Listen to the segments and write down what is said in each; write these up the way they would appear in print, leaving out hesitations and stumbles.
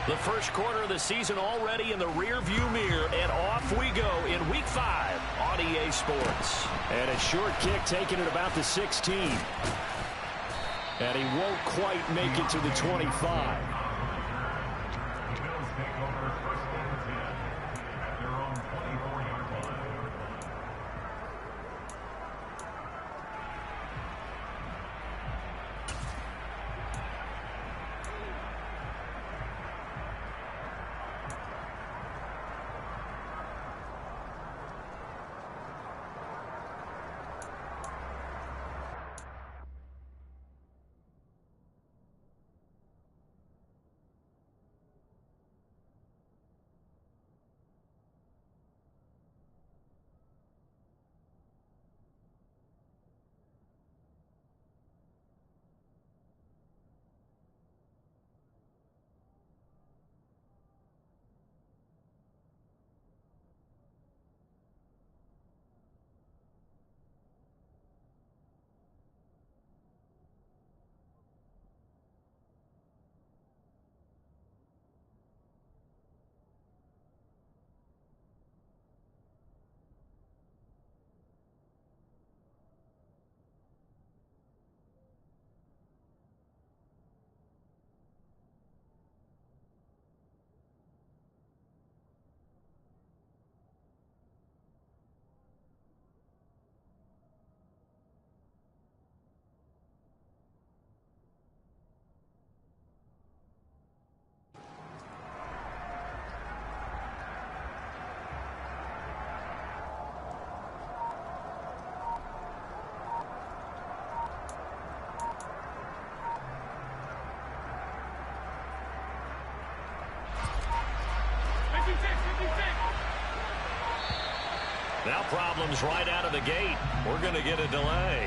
The first quarter of the season already in the rearview mirror, and off we go in Week 5 on EA Sports. And a short kick taken at about the 16. And he won't quite make it to the 25. Now problems right out of the gate. We're going to get a delay.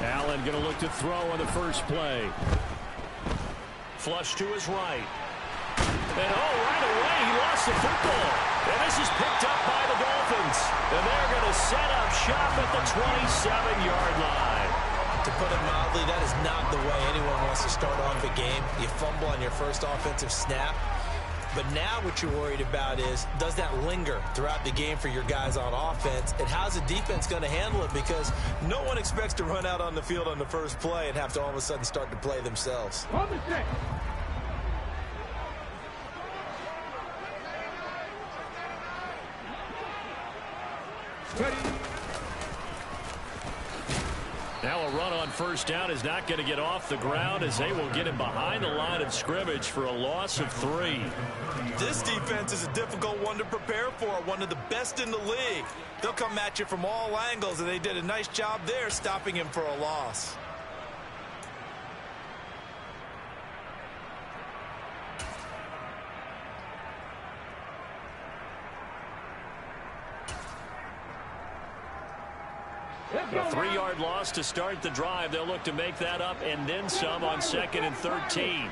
Allen going to look to throw on the first play. Flush to his right. And right away he lost the football. And this is picked up by the Dolphins. And they're going to set up shop at the 27-yard line. To put it mildly, that is not the way anyone wants to start off a game. You fumble on your first offensive snap. But now what you're worried about is, does that linger throughout the game for your guys on offense? And how's the defense going to handle it? Because no one expects to run out on the field on the first play and have to all of a sudden start to play themselves. Now a run on first down is not going to get off the ground as they will get him behind the line of scrimmage for a loss of 3. This defense is a difficult one to prepare for, one of the best in the league. They'll come at you from all angles, and they did a nice job there stopping him for a loss. A 3-yard loss to start the drive. They'll look to make that up and then some on 2nd and 13.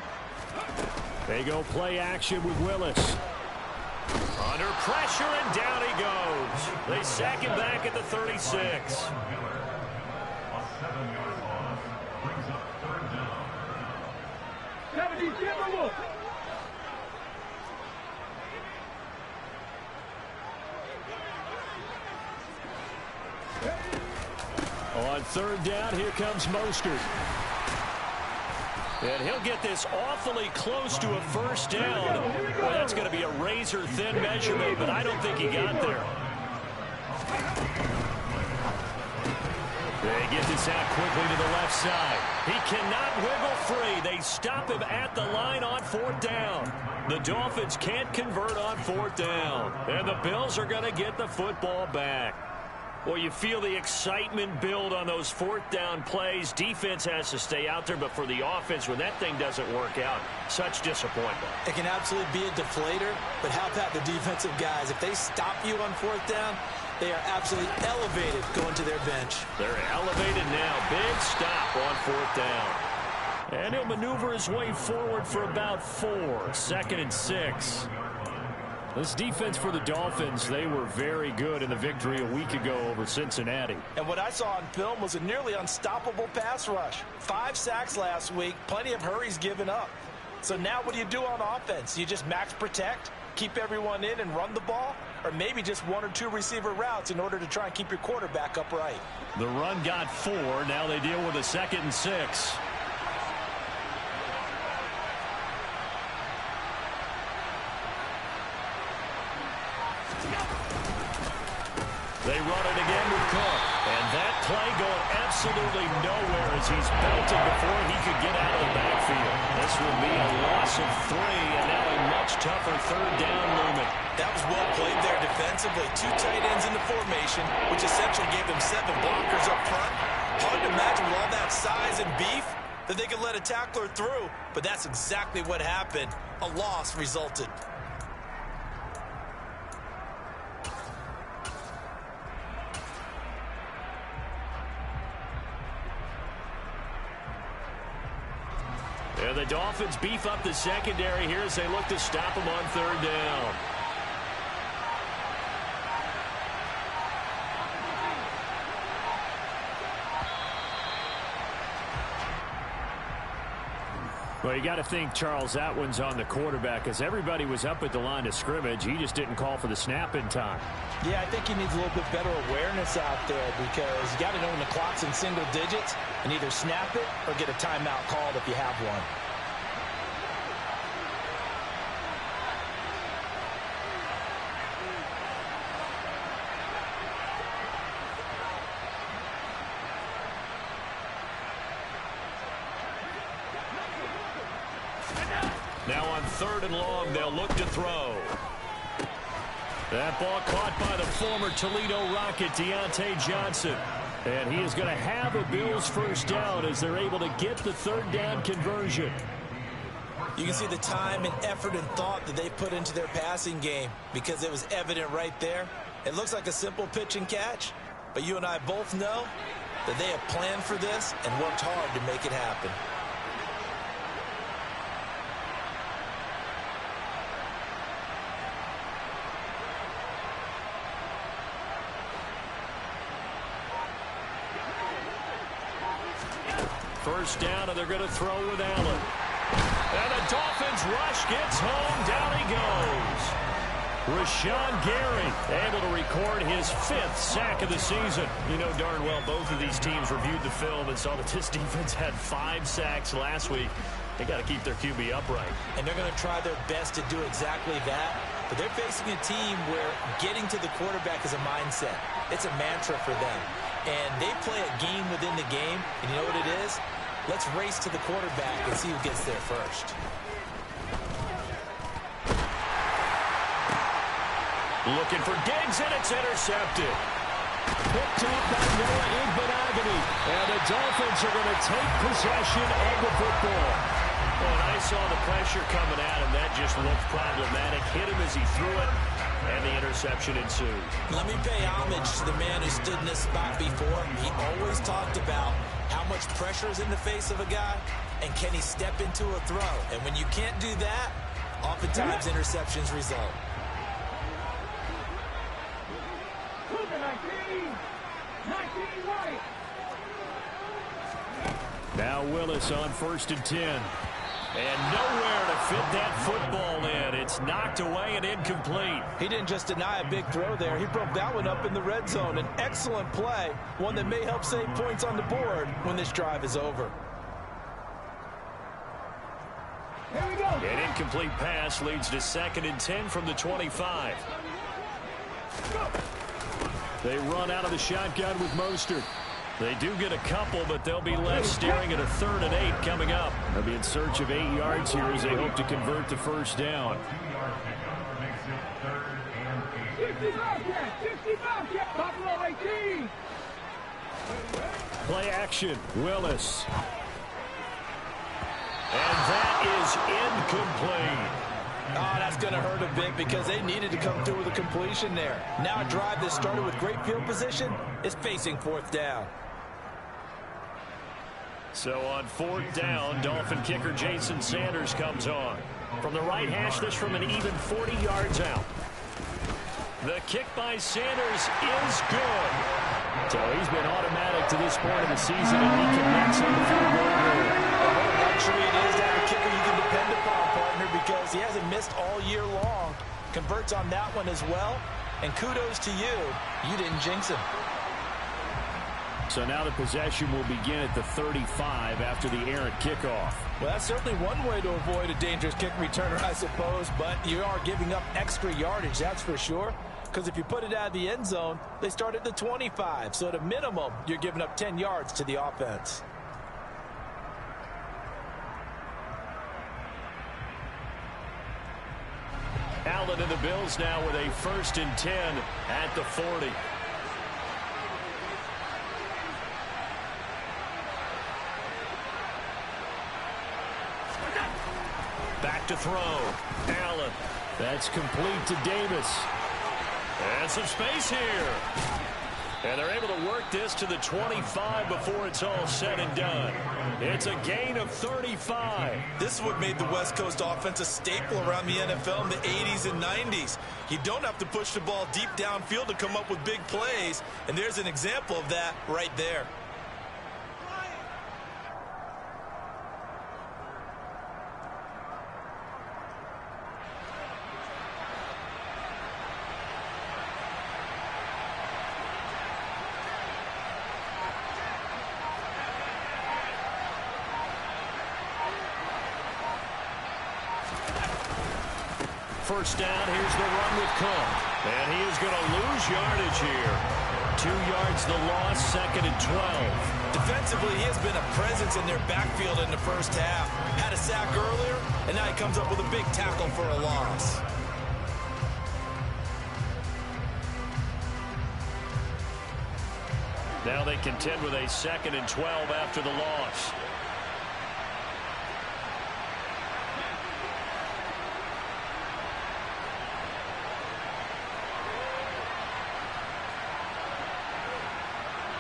They go play action with Willis. Under pressure, and down he goes. They sack him back at the 36. On 3rd down, here comes Mostert. And he'll get this awfully close to a first down. Well, that's going to be a razor-thin measurement, but I don't think he got there. They get this out quickly to the left side. He cannot wiggle free. They stop him at the line on 4th down. The Dolphins can't convert on 4th down. And the Bills are going to get the football back. Well, you feel the excitement build on those fourth down plays. Defense has to stay out there, but for the offense, when that thing doesn't work out, such disappointment. It can absolutely be a deflator, but how about the defensive guys? If they stop you on fourth down, they are absolutely elevated going to their bench. They're elevated now. Big stop on fourth down. And he'll maneuver his way forward for about 4. 2nd and 6. This defense for the Dolphins, they were very good in the victory a week ago over Cincinnati. And what I saw on film was a nearly unstoppable pass rush. 5 sacks last week, plenty of hurries given up. So now what do you do on offense? You just max protect, keep everyone in and run the ball? Or maybe just 1 or 2 receiver routes in order to try and keep your quarterback upright? The run got 4. Now they deal with a 2nd and 6. They run it again with Cook. And that play going absolutely nowhere as he's belted before he could get out of the backfield. This will be a loss of 3, and now a much tougher 3rd down looming. That was well played there defensively. 2 tight ends in the formation, which essentially gave them 7 blockers up front. Hard to imagine with all that size and beef that they could let a tackler through, but that's exactly what happened. A loss resulted. And the Dolphins beef up the secondary here as they look to stop them on 3rd down. Well, you got to think, Charles, that one's on the quarterback because everybody was up at the line of scrimmage. He just didn't call for the snap in time. Yeah, I think he needs a little bit better awareness out there because you got to know when the clock's in single digits and either snap it or get a timeout called if you have one. Now on 3rd and long, they'll look to throw. That ball caught by the former Toledo Rocket, Deontay Johnson. And he is going to have a Bills first down as they're able to get the 3rd down conversion. You can see the time and effort and thought that they put into their passing game because it was evident right there. It looks like a simple pitch and catch, but you and I both know that they have planned for this and worked hard to make it happen. First down, and they're going to throw with Allen. And the Dolphins rush gets home. Down he goes. Rashawn Gary able to record his 5th sack of the season. You know darn well both of these teams reviewed the film and saw that this defense had 5 sacks last week. They got to keep their QB upright. And they're going to try their best to do exactly that. But they're facing a team where getting to the quarterback is a mindset. It's a mantra for them. And they play a game within the game. And you know what it is? Let's race to the quarterback and see who gets there first. Looking for Diggs, and it's intercepted. Picked up by Noah Igbenogany. And the Dolphins are going to take possession of the football. And I saw the pressure coming at him. That just looked problematic. Hit him as he threw it, and the interception ensued. Let me pay homage to the man who stood in this spot before. He always talked about how much pressure is in the face of a guy, and can he step into a throw? And when you can't do that, oftentimes interceptions result. Now Willis on 1st and 10. And nowhere to fit that football in. It's knocked away and incomplete. He didn't just deny a big throw there. He broke that one up in the red zone. An excellent play, one that may help save points on the board when this drive is over. Here we go. An incomplete pass leads to 2nd and 10 from the 25. They run out of the shotgun with Mostert. They do get a couple, but they'll be left staring at a 3rd and 8 coming up. They'll be in search of 8 yards here as they hope to convert the first down. Play action, Willis. And that is incomplete. Oh, that's going to hurt a bit because they needed to come through with a completion there. Now a drive that started with great field position is facing fourth down. So on fourth down, Dolphin kicker Jason Sanders comes on. From the right hash, this from an even 40 yards out. The kick by Sanders is good. So he's been automatic to this point of the season, and he connects on the field goal rule. What a luxury it is to have a kicker you can depend upon, partner, because he hasn't missed all year long. Converts on that one as well. And kudos to you. You didn't jinx him. So now the possession will begin at the 35 after the errant kickoff. Well, that's certainly one way to avoid a dangerous kick returner, I suppose, but you are giving up extra yardage, that's for sure. Because if you put it out of the end zone, they start at the 25. So at a minimum, you're giving up 10 yards to the offense. Allen and the Bills now with a 1st and 10 at the 40. Back to throw. Allen. That's complete to Davis. And some space here. And they're able to work this to the 25 before it's all said and done. It's a gain of 35. This is what made the West Coast offense a staple around the NFL in the 80s and 90s. You don't have to push the ball deep downfield to come up with big plays. And there's an example of that right there. First down, here's the run with Cook. And he is going to lose yardage here. 2 yards the loss, 2nd and 12. Defensively, he has been a presence in their backfield in the first half. Had a sack earlier, and now he comes up with a big tackle for a loss. Now they contend with a 2nd and 12 after the loss.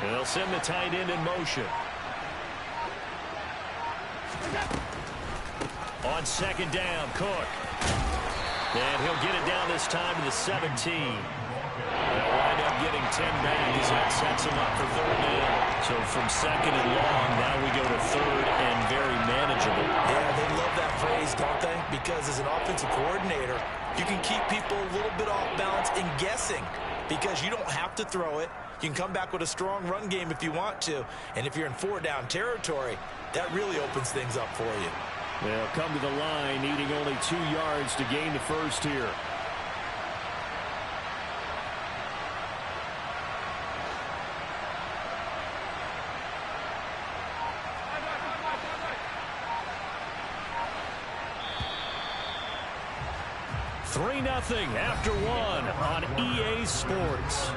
And they'll send the tight end in motion. On 2nd down, Cook. And he'll get it down this time to the 17. They'll wind up getting 10 back as that sets him up for 3rd down. So from 2nd and long, now we go to 3rd and very manageable. Yeah, they love that phrase, don't they? Because as an offensive coordinator, you can keep people a little bit off balance and guessing because you don't have to throw it. You can come back with a strong run game if you want to. And if you're in 4-down territory, that really opens things up for you. They'll come to the line, needing only 2 yards to gain the first here. Three 0 after one on EA Sports.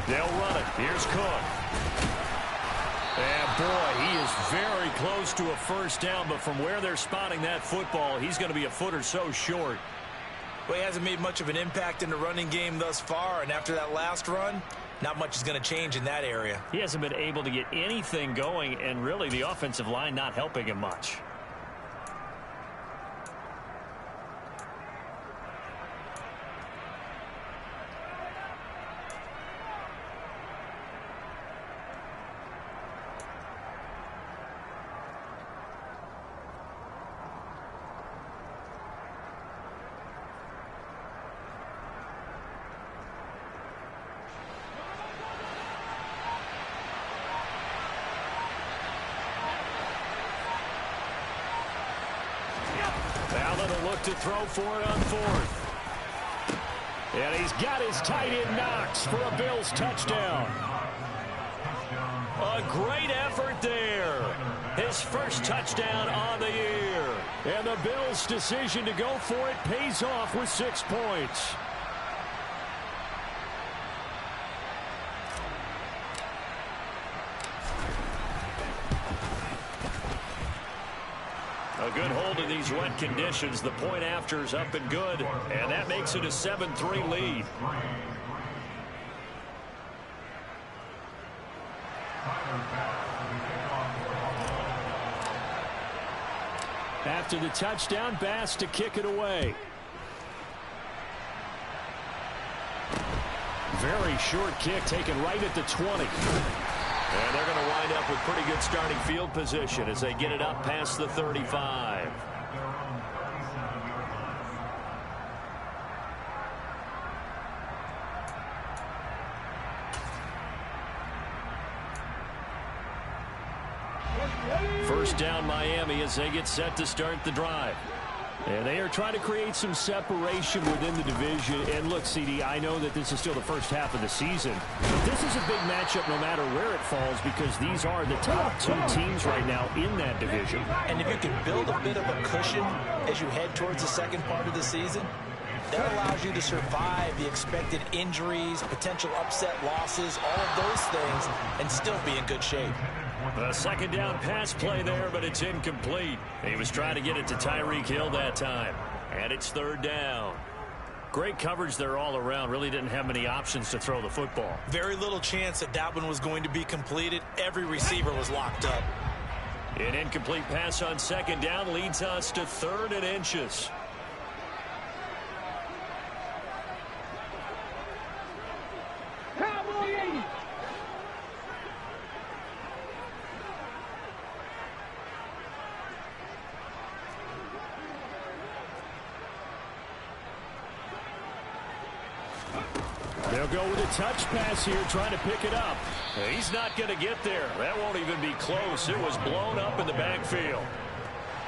They'll run it. Here's Cook. And boy, he is very close to a first down, but from where they're spotting that football, he's going to be a foot or so short. Well, he hasn't made much of an impact in the running game thus far, and after that last run, not much is going to change in that area. He hasn't been able to get anything going, and really the offensive line not helping him much. Allen will look to throw for it on fourth. And he's got his tight end Knox for a Bills touchdown. A great effort there. His first touchdown on the year. And the Bills' decision to go for it pays off with 6 points. A good hold in these wet conditions. The point after is up and good. And that makes it a 7-3 lead. After the touchdown, Bass to kick it away. Very short kick taken right at the 20. And they're going to wind up with pretty good starting field position as they get it up past the 35. First down Miami as they get set to start the drive. And they are trying to create some separation within the division. And look, CD, I know that this is still the first half of the season. But this is a big matchup no matter where it falls because these are the top 2 teams right now in that division. And if you can build a bit of a cushion as you head towards the second part of the season, that allows you to survive the expected injuries, potential upset losses, all of those things, and still be in good shape. A second down pass play there, but it's incomplete. He was trying to get it to Tyreek Hill that time. And it's third down. Great coverage there all around. Really didn't have many options to throw the football. Very little chance that that one was going to be completed. Every receiver was locked up. An incomplete pass on second down leads us to 3rd and inches. They'll go with a touch pass here, trying to pick it up. He's not going to get there. That won't even be close. It was blown up in the backfield.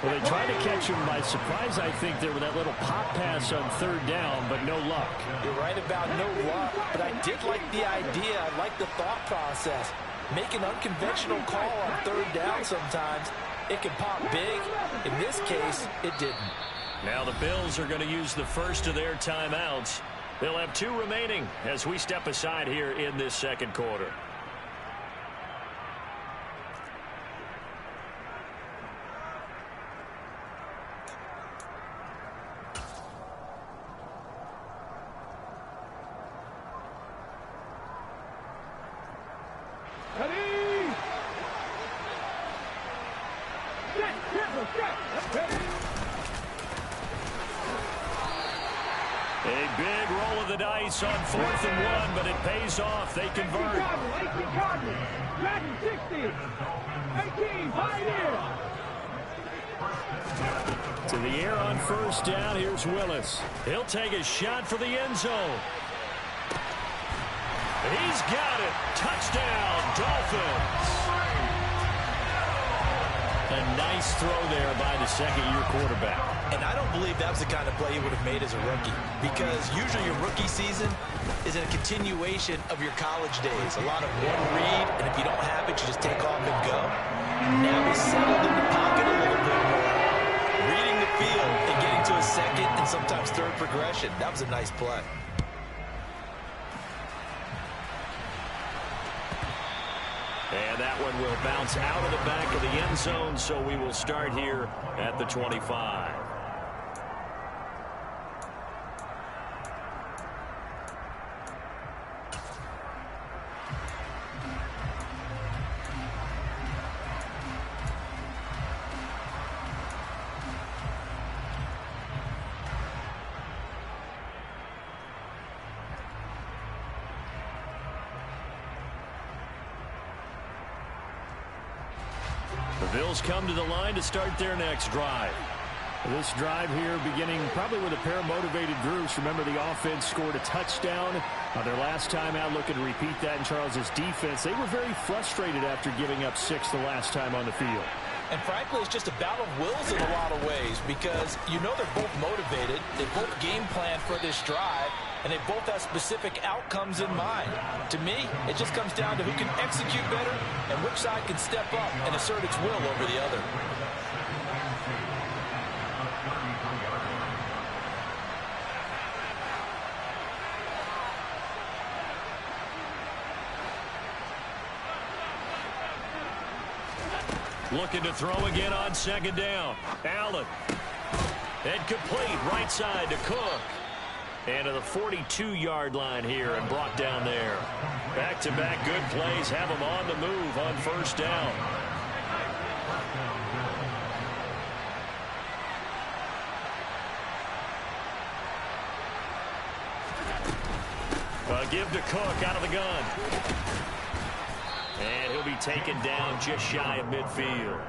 Well, they tried to catch him by surprise, I think, there with that little pop pass on 3rd down, but no luck. You're right about no luck, but I did like the idea. I like the thought process. Make an unconventional call on 3rd down sometimes. It can pop big. In this case, it didn't. Now the Bills are going to use the first of their timeouts. They'll have 2 remaining as we step aside here in this second quarter. A big roll of the dice on 4th and 1, but it pays off. They convert. To the air on first down. Here's Willis. He'll take a shot for the end zone. He's got it. Touchdown, Dolphins. A nice throw there by the second-year quarterback. And I don't believe that was the kind of play he would have made as a rookie, because usually your rookie season is a continuation of your college days. A lot of one read, and if you don't have it, you just take off and go. Now he's settled in the pocket a little bit more, reading the field and getting to a second and sometimes third progression. That was a nice play. And that one will bounce out of the back of the end zone, so we will start here at the 25. The Bills come to the line to start their next drive. This drive here beginning probably with a pair of motivated groups. Remember, the offense scored a touchdown their last time out, looking to repeat that in Charles's defense. They were very frustrated after giving up 6 the last time on the field. And frankly, it's just a battle of wills in a lot of ways because you know they're both motivated. They both game plan for this drive, and they both have specific outcomes in mind. To me, it just comes down to who can execute better and which side can step up and assert its will over the other. Looking to throw again on second down. Allen. And complete right side to Cook. And to the 42-yard line here and brought down there. Back-to-back good plays have them on the move on first down. Give to Cook out of the gun. And he'll be taken down just shy of midfield.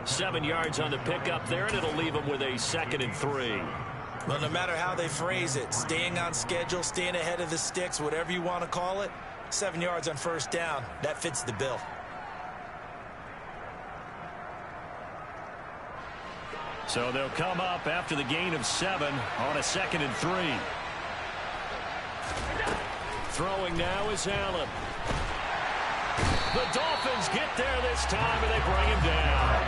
7 yards on the pickup there, and it'll leave him with a 2nd and 3. Well, no matter how they phrase it, staying on schedule, staying ahead of the sticks, whatever you want to call it, 7 yards on first down, that fits the bill. So they'll come up after the gain of 7 on a 2nd and 3. Throwing now is Allen. The Dolphins get there this time, and they bring him down.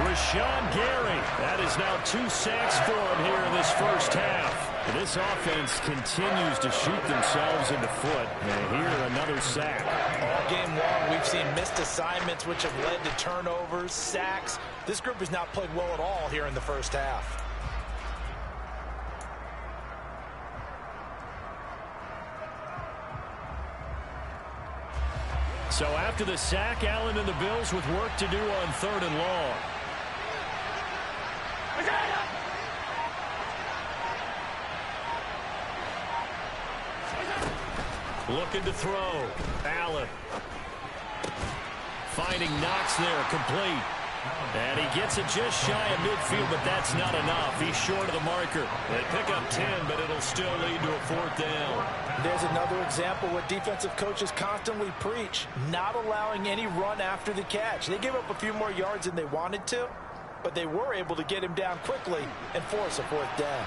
Rashawn Gary. That is now 2 sacks for him here in this first half. This offense continues to shoot themselves in the foot. And here, another sack. All game long, we've seen missed assignments, which have led to turnovers, sacks. This group has not played well at all here in the first half. So after the sack, Allen and the Bills with work to do on 3rd and long. Looking to throw. Allen. Finding Knox there, complete. And he gets it just shy of midfield, but that's not enough. He's short of the marker. They pick up 10, but it'll still lead to a 4th down. There's another example what defensive coaches constantly preach, not allowing any run after the catch. They gave up a few more yards than they wanted to, but they were able to get him down quickly and force a 4th down.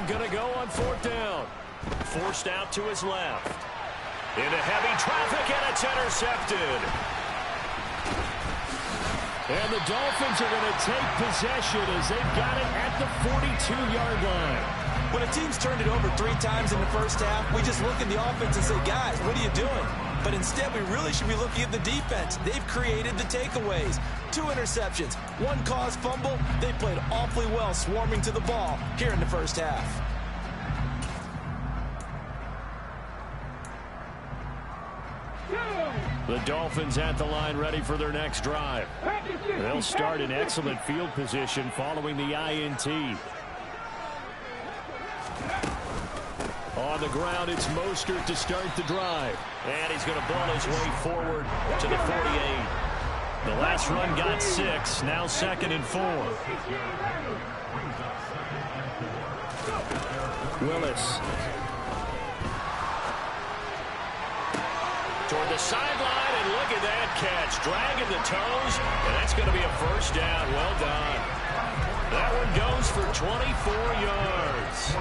Going to go on 4th down. Forced out to his left. Into heavy traffic, and it's intercepted. And the Dolphins are going to take possession as they've got it at the 42-yard line. When a team's turned it over 3 times in the first half, we just look at the offense and say, guys, what are you doing? But instead, we really should be looking at the defense. They've created the takeaways. 2 interceptions, 1 caused fumble. They played awfully well swarming to the ball here in the first half. The Dolphins at the line ready for their next drive. They'll start in excellent field position following the INT. On the ground, it's Mostert to start the drive. And he's going to ball his way forward to the 48. The last run got 6, now 2nd and 4. Willis. Toward the sideline, and look at that catch. Dragging the toes, and that's going to be a 1st down. Well done. That one goes for 24 yards.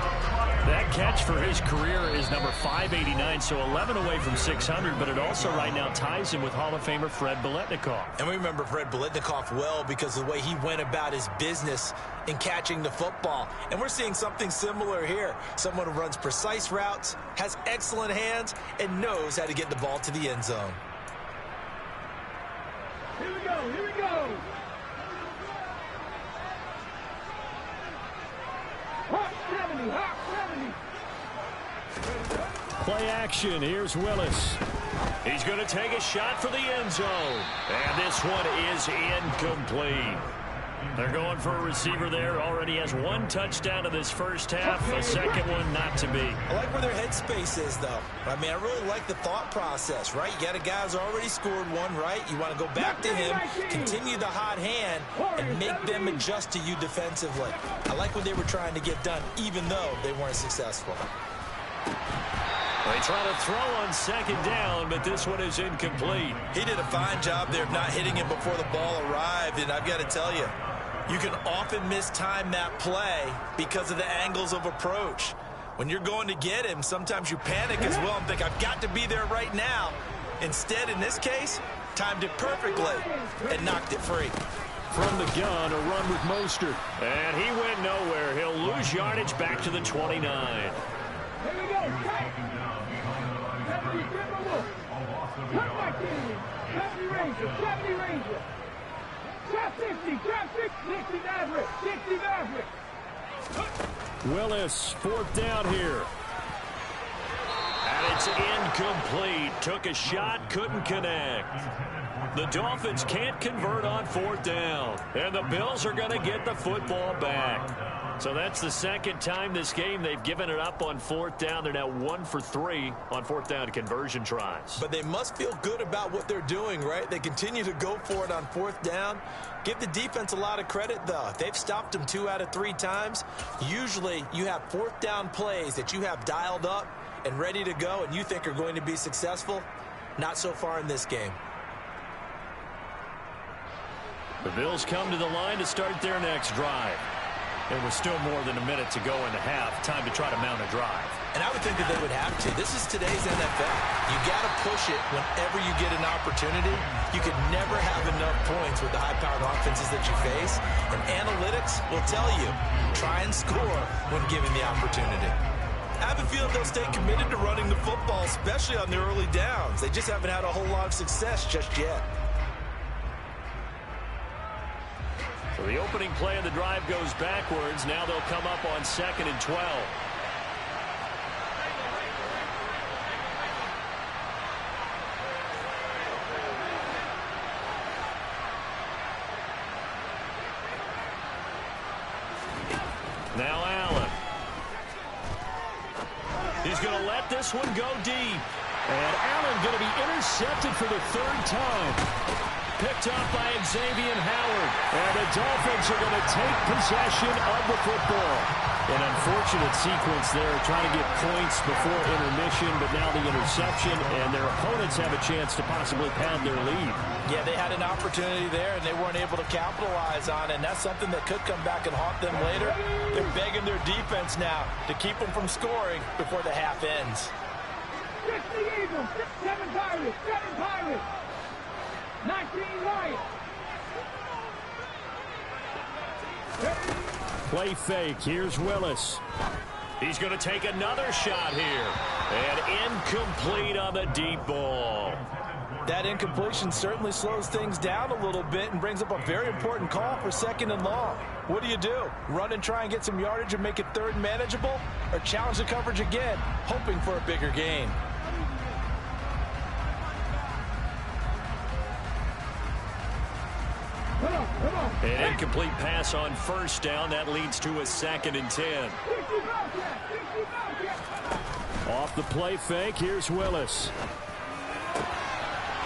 That catch for his career is number 589, so 11 away from 600, but it also right now ties him with Hall of Famer Fred Biletnikoff. And we remember Fred Biletnikoff well because of the way he went about his business in catching the football. And we're seeing something similar here. Someone who runs precise routes, has excellent hands, and knows how to get the ball to the end zone. Here we go, here we go. Hot 70, hot 70. Play action. Here's Willis. He's going to take a shot for the end zone. And this one is incomplete. They're going for a receiver there. Already has one touchdown in this first half. A second one not to be. I like where their headspace is, though. I mean, I really like the thought process, right? You got a guy who's already scored one, right? You want to go back to him, continue the hot hand, and make them adjust to you defensively. I like what they were trying to get done, even though they weren't successful. They try to throw on second down, but this one is incomplete. He did a fine job there of not hitting it before the ball arrived, and I've got to tell you, you can often mistime that play because of the angles of approach. When you're going to get him, sometimes you panic as well and think, I've got to be there right now. Instead, in this case, timed it perfectly and knocked it free. From the gun, a run with Mostert. And he went nowhere. He'll lose yardage back to the 29. Here we go. Trap 50, trap 60 Maverick, 60 Maverick. Willis, fourth down here. And it's incomplete. Took a shot, couldn't connect. The Dolphins can't convert on fourth down. And the Bills are going to get the football back. So that's the second time this game they've given it up on fourth down. They're now 1 for 3 on fourth down conversion tries. But they must feel good about what they're doing, right? They continue to go for it on fourth down. Give the defense a lot of credit, though. They've stopped them 2 out of 3 times. Usually you have fourth down plays that you have dialed up and ready to go and you think are going to be successful. Not so far in this game. The Bills come to the line to start their next drive. And with still more than a minute to go in the half, time to try to mount a drive. And I would think that they would have to. This is today's NFL. You got to push it whenever you get an opportunity. You could never have enough points with the high-powered offenses that you face. And analytics will tell you, try and score when given the opportunity. I have a feeling they'll stay committed to running the football, especially on their early downs. They just haven't had a whole lot of success just yet. So the opening play of the drive goes backwards. Now they'll come up on 2nd and 12. Now Allen. He's going to let this one go deep. And Allen going to be intercepted for the 3rd time. Picked up by Xavier Howard. And the Dolphins are going to take possession of the football. An unfortunate sequence there, trying to get points before intermission, but now the interception, and their opponents have a chance to possibly pad their lead. Yeah, they had an opportunity there, and they weren't able to capitalize on it, and that's something that could come back and haunt them later. They're begging their defense now to keep them from scoring before the half ends. 60 Eagles, 7 Pirates, 7 Pirates. 19 Lions. Play fake. Here's Willis. He's going to take another shot here. And incomplete on the deep ball. That incompletion certainly slows things down a little bit and brings up a very important call for 2nd and long. What do? Run and try and get some yardage and make it 3rd manageable? Or challenge the coverage again, hoping for a bigger gain? An incomplete pass on 1st down. That leads to a 2nd and 10. Off the play fake, here's Willis.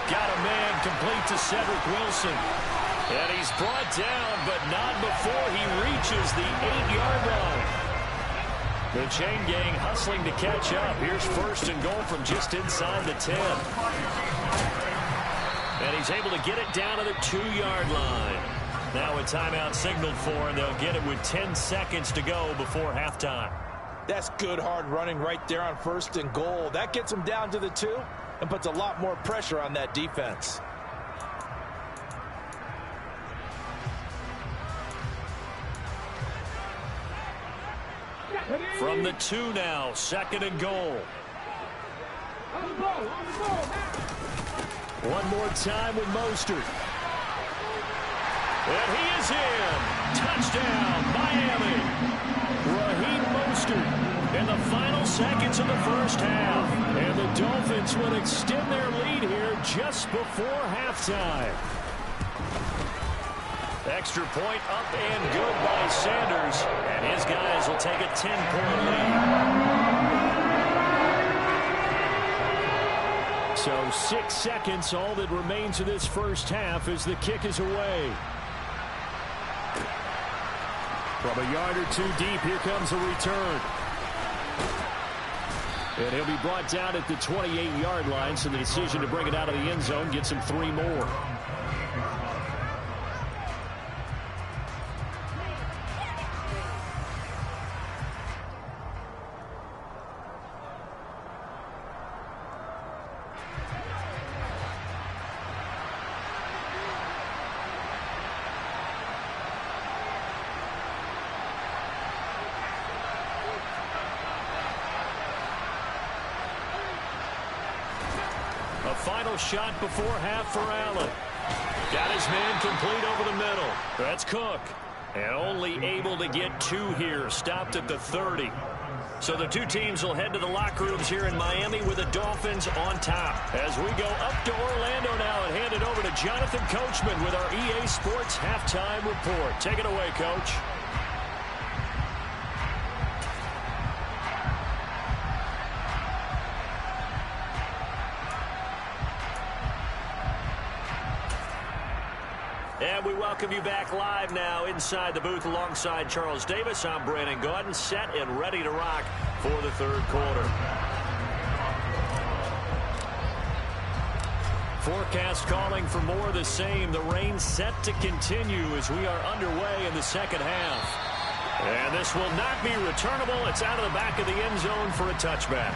Got a man complete to Cedric Wilson. And he's brought down, but not before he reaches the 8-yard line. The chain gang hustling to catch up. Here's 1st and goal from just inside the 10. And he's able to get it down to the 2-yard line. Now a timeout signaled for, and they'll get it with 10 seconds to go before halftime. That's good hard running right there on 1st and goal. That gets them down to the 2 and puts a lot more pressure on that defense. From the 2 now, 2nd and goal. On the ball, One more time with Mostert. And he is in. Touchdown, Miami. Raheem Mostert In the final seconds of the first half. And the Dolphins will extend their lead here just before halftime. Extra point up and good by Sanders. And his guys will take a 10-point lead. So 6 seconds, all that remains of this first half as the kick is away. From a yard or two deep, here comes a return. And he'll be brought down at the 28-yard line, so the decision to bring it out of the end zone gets him 3 more. A final shot before half for Allen. Got his man complete over the middle. That's Cook. And only able to get 2 here. Stopped at the 30. So the two teams will head to the locker rooms here in Miami with the Dolphins on top. As we go up to Orlando now and hand it over to Jonathan Coachman with our EA Sports Halftime Report. Take it away, Coach. And we welcome you back live now inside the booth alongside Charles Davis. I'm Brandon Gaudin, set and ready to rock for the third quarter. Forecast calling for more of the same. The rain set to continue as we are underway in the second half. And this will not be returnable. It's out of the back of the end zone for a touchback.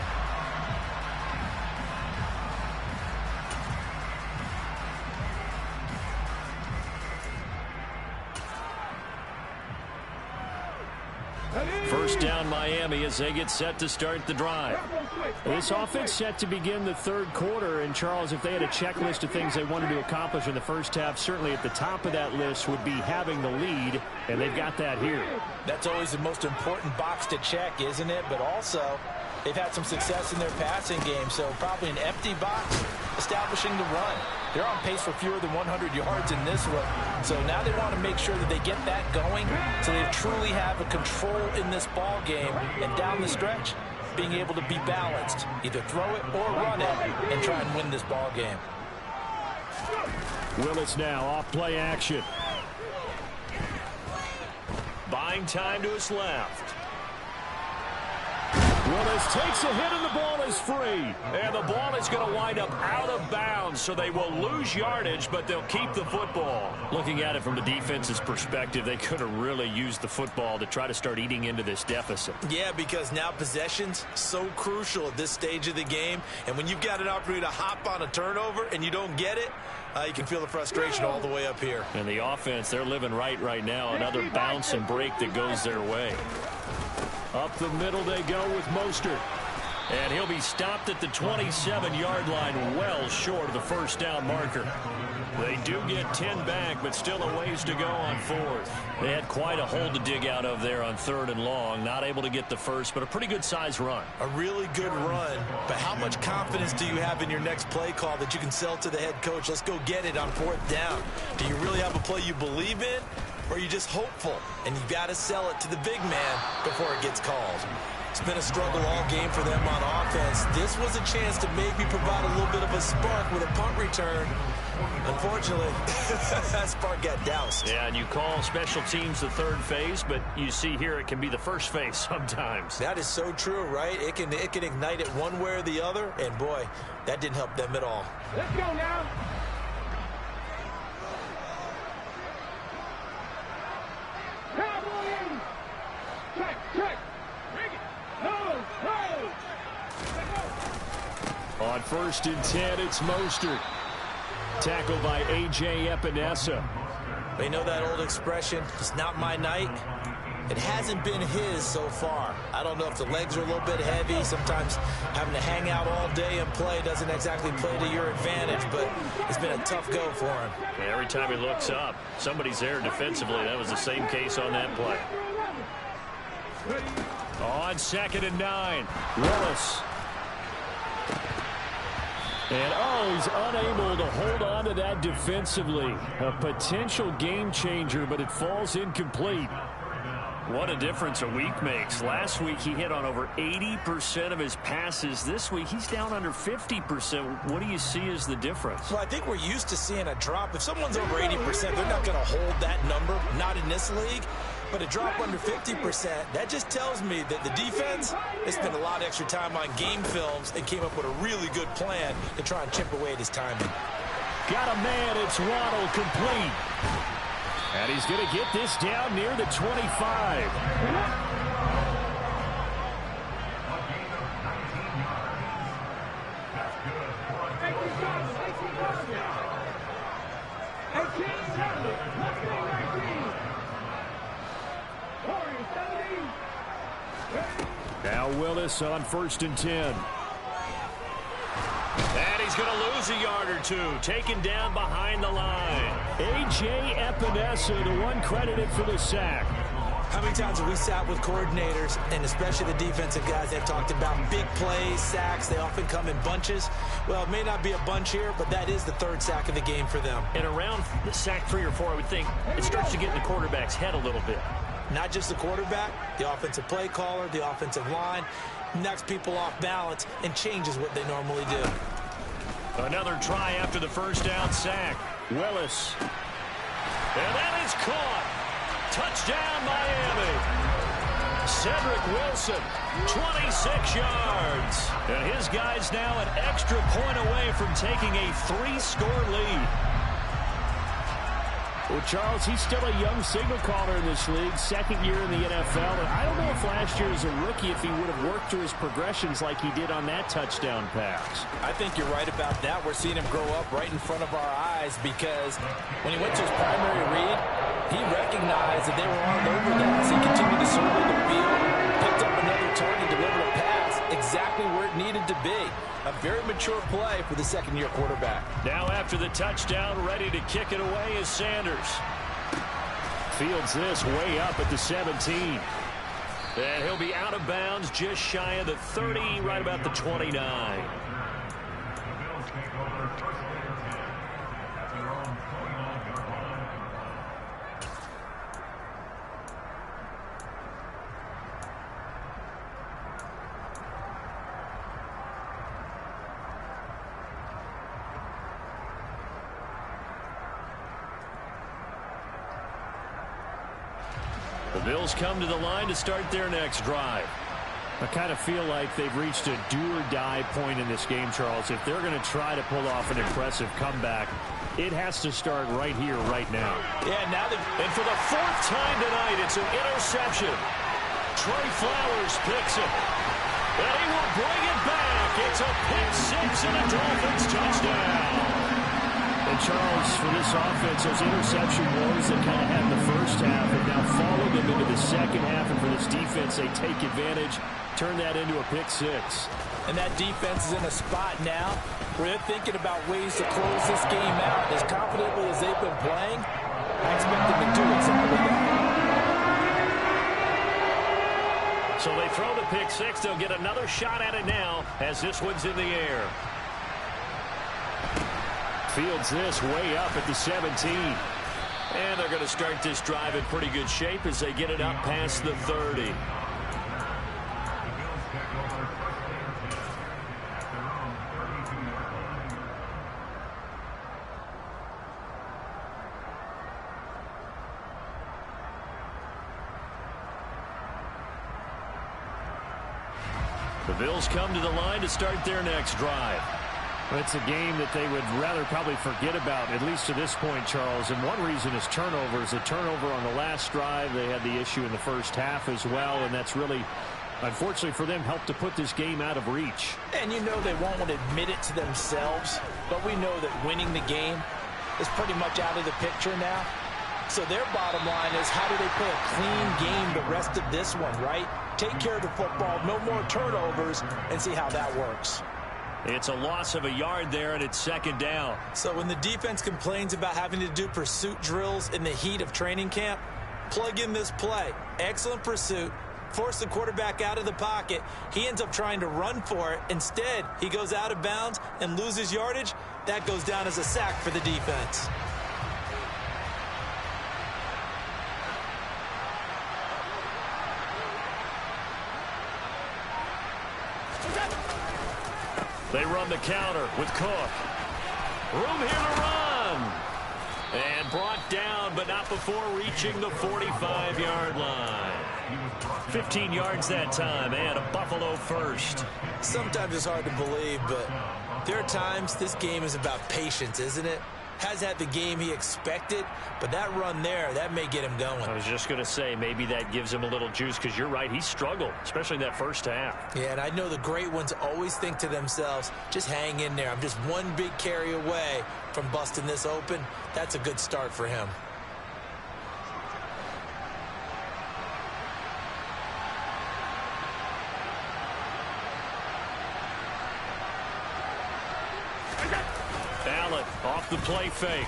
First down Miami as they get set to start the drive. This offense set to begin the third quarter. And, Charles, if they had a checklist of things they wanted to accomplish in the first half, certainly at the top of that list would be having the lead, and they've got that here. That's always the most important box to check, isn't it? But also, they've had some success in their passing game, so probably an empty box establishing the run. They're on pace for fewer than 100 yards in this one. So now they want to make sure that they get that going so they truly have a control in this ball game. And down the stretch, being able to be balanced, either throw it or run it, and try and win this ball game. Willis now off play action. Buying time to his left. Willis takes a hit and the ball is free. And the ball is going to wind up out of bounds, so they will lose yardage, but they'll keep the football. Looking at it from the defense's perspective, they could have really used the football to try to start eating into this deficit. Yeah, because now possession's so crucial at this stage of the game. And when you've got an opportunity to hop on a turnover and you don't get it, you can feel the frustration all the way up here. And the offense, they're living right now. Another bounce and break that goes their way. Up the middle they go with Mostert. And he'll be stopped at the 27-yard line, well short of the first down marker. They do get 10 back, but still a ways to go on fourth. They had quite a hole to dig out of there on 3rd and long. Not able to get the first, but a pretty good-sized run. A really good run, but how much confidence do you have in your next play call that you can sell to the head coach? Let's go get it on 4th down. Do you really have a play you believe in? Or are you just hopeful, and you've got to sell it to the big man before it gets called? It's been a struggle all game for them on offense. This was a chance to maybe provide a little bit of a spark with a punt return. Unfortunately, that spark got doused. Yeah, and you call special teams the third phase, but you see here it can be the first phase sometimes. That is so true, right? It can ignite it one way or the other, and boy, that didn't help them at all. Let's go now. Check. On 1st and 10, it's Mostert. Tackled by A.J. Epinesa. They know that old expression, it's not my night. It hasn't been his so far. I don't know if the legs are a little bit heavy. Sometimes having to hang out all day and play doesn't exactly play to your advantage, but it's been a tough go for him. And every time he looks up, somebody's there defensively. That was the same case on that play. On 2nd and 9, Willis. And, oh, he's unable to hold on to that defensively. A potential game changer, but it falls incomplete. What a difference a week makes. Last week he hit on over 80% of his passes. This week he's down under 50%. What do you see as the difference? Well, I think we're used to seeing a drop. If someone's over 80%, they're not going to hold that number, not in this league. But a drop under 50%, that just tells me that the defense has spent a lot of extra time on game films and came up with a really good plan to try and chip away at his timing. Got a man, it's Waddle, complete. And he's going to get this down near the 25. Now Willis on 1st and 10. And he's going to lose a yard or two, taken down behind the line. A.J. Epinesa, the one credited for the sack. How many times have we sat with coordinators, and especially the defensive guys, they've talked about big plays, sacks. They often come in bunches. Well, it may not be a bunch here, but that is the 3rd sack of the game for them. And around the sack 3 or 4, I would think it starts to get in the quarterback's head a little bit. Not just the quarterback, the offensive play caller, the offensive line, knocks people off balance and changes what they normally do. Another try after the 1st down sack. Willis. And that is caught. Touchdown, Miami. Cedric Wilson, 26 yards. And his guy's now an extra point away from taking a 3-score lead. Well, Charles, he's still a young signal caller in this league, 2nd year in the NFL. And I don't know if last year as a rookie, if he would have worked through his progressions like he did on that touchdown pass. I think you're right about that. We're seeing him grow up right in front of our eyes because when he went to his primary read, he recognized that they were all over that. So he continued to survey the field, picked up another target, delivered a pass exactly where it needed to be. A very mature play for the 2nd-year quarterback. Now after the touchdown, ready to kick it away is Sanders. Fields this way up at the 17. And he'll be out of bounds just shy of the 30, right about the 29. The Bills come to the line to start their next drive. I kind of feel like they've reached a do-or-die point in this game, Charles. If they're going to try to pull off an impressive comeback, it has to start right here, right now. Yeah, now and for the 4th time tonight, it's an interception. Trey Flowers picks it. And he will bring it back. It's a pick 6 and a Dolphins touchdown. And Charles, for this offense, those interception woes that kind of had in the 1st half have now followed them into the 2nd half. And for this defense, they take advantage, turn that into a pick 6. And that defense is in a spot now where they're thinking about ways to close this game out. As confidently as they've been playing, I expect them to do exactly that. So they throw the pick 6. They'll get another shot at it now as this one's in the air. Fields this way up at the 17. And they're going to start this drive in pretty good shape as they get it up past the 30. The Bills come to the line to start their next drive. It's a game that they would rather probably forget about, at least to this point, Charles. And one reason is turnovers. A turnover on the last drive. They had the issue in the 1st half as well, and that's really, unfortunately for them, helped to put this game out of reach. And you know they won't want to admit it to themselves, but we know that winning the game is pretty much out of the picture now. So their bottom line is, how do they play a clean game the rest of this one, right? Take care of the football, no more turnovers, and see how that works. It's a loss of a yard there, and it's 2nd down. So when the defense complains about having to do pursuit drills in the heat of training camp, plug in this play. Excellent pursuit, force the quarterback out of the pocket. He ends up trying to run for it. Instead, he goes out of bounds and loses yardage. That goes down as a sack for the defense. They run the counter with Cook. Room here to run. And brought down, but not before reaching the 45-yard line. 15 yards that time, and a Buffalo first. Sometimes it's hard to believe, but there are times this game is about patience, isn't it? Has had the game he expected, but that run there, that may get him going. I was just going to say, maybe that gives him a little juice, because you're right, he struggled, especially in that first half. Yeah, and I know the great ones always think to themselves, just hang in there. I'm just one big carry away from busting this open. That's a good start for him. Allen off the play fake.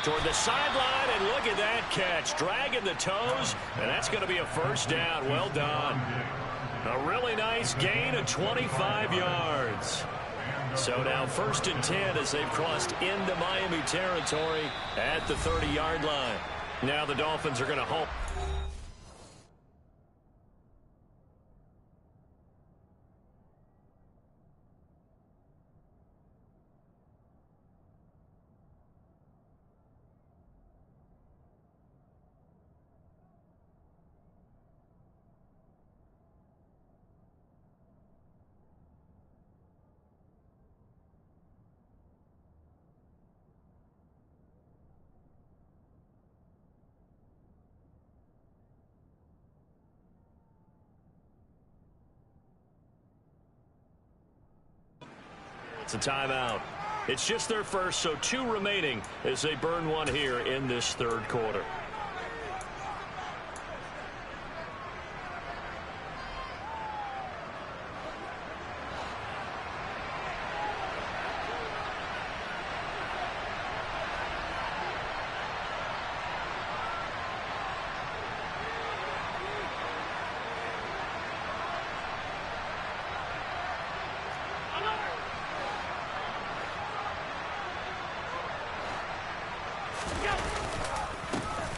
Toward the sideline, and look at that catch. Dragging the toes, and that's going to be a first down. Well done. A really nice gain of 25 yards. So now 1st and 10 as they've crossed into Miami territory at the 30-yard line. Now the Dolphins are going to hope. It's a timeout. It's just their first, so 2 remaining as they burn one here in this third quarter.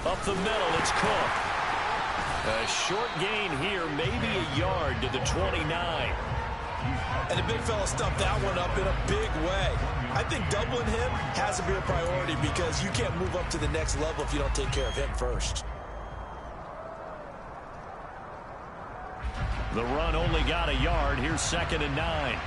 Up the middle, it's Cook. A short gain here, maybe a yard to the 29. And the big fella stuffed that one up in a big way. I think doubling him has to be a priority because you can't move up to the next level if you don't take care of him first. The run only got a yard. Here's 2nd and 9.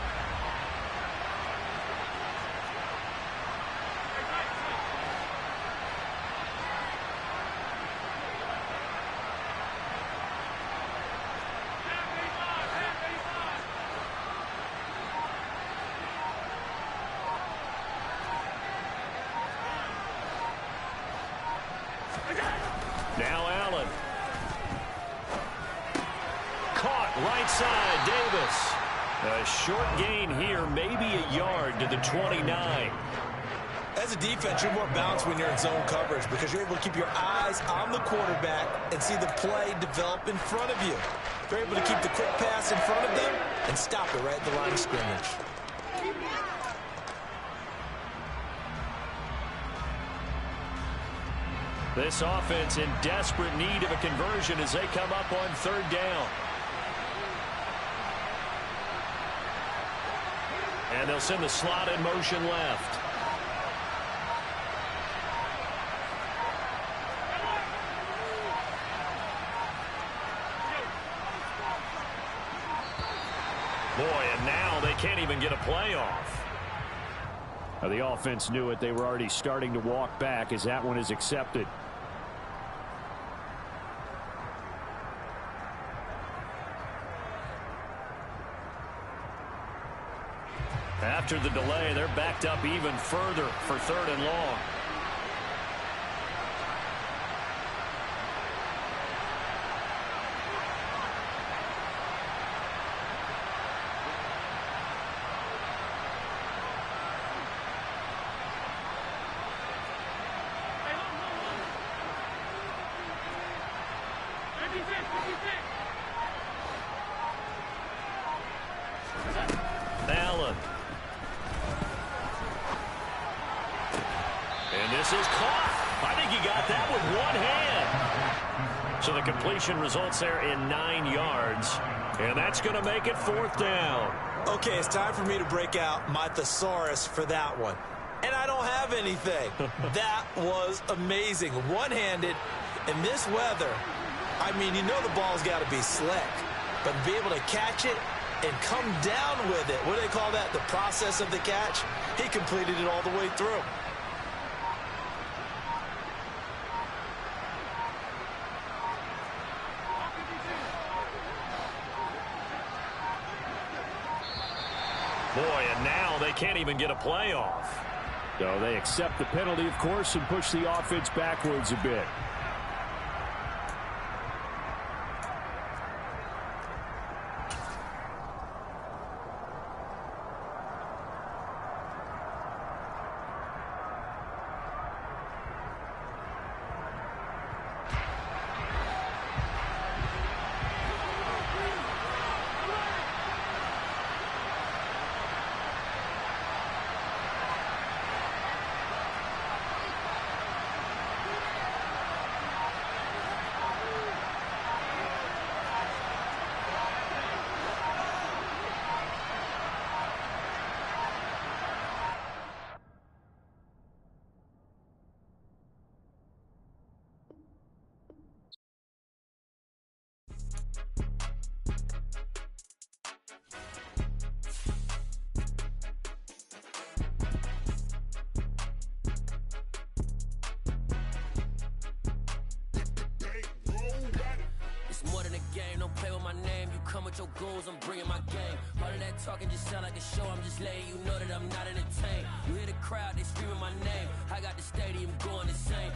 Now Allen. Caught right side, Davis. A short gain here, maybe a yard to the 29. As a defense, you're more balanced when you're in zone coverage because you're able to keep your eyes on the quarterback and see the play develop in front of you. You're able to keep the quick pass in front of them and stop it right at the line of scrimmage. This offense in desperate need of a conversion as they come up on 3rd down. And they'll send the slot in motion left. Boy, and now they can't even get a play off. The offense knew it. They were already starting to walk back as that one is accepted. After the delay, they're backed up even further for 3rd and long. So the completion results there in 9 yards. And that's going to make it 4th down. Okay, it's time for me to break out my thesaurus for that one. And I don't have anything. That was amazing. One-handed in this weather. I mean, you know the ball's got to be slick. But to be able to catch it and come down with it, what do they call that? The process of the catch? He completed it all the way through. Boy, and now they can't even get a play off. So they accept the penalty, of course, and push the offense backwards a bit. Your goals, I'm bringing my game. All of that talking just sound like a show. I'm just letting you know that I'm not entertained. You hear the crowd, they screaming my name. I got the stadium going insane.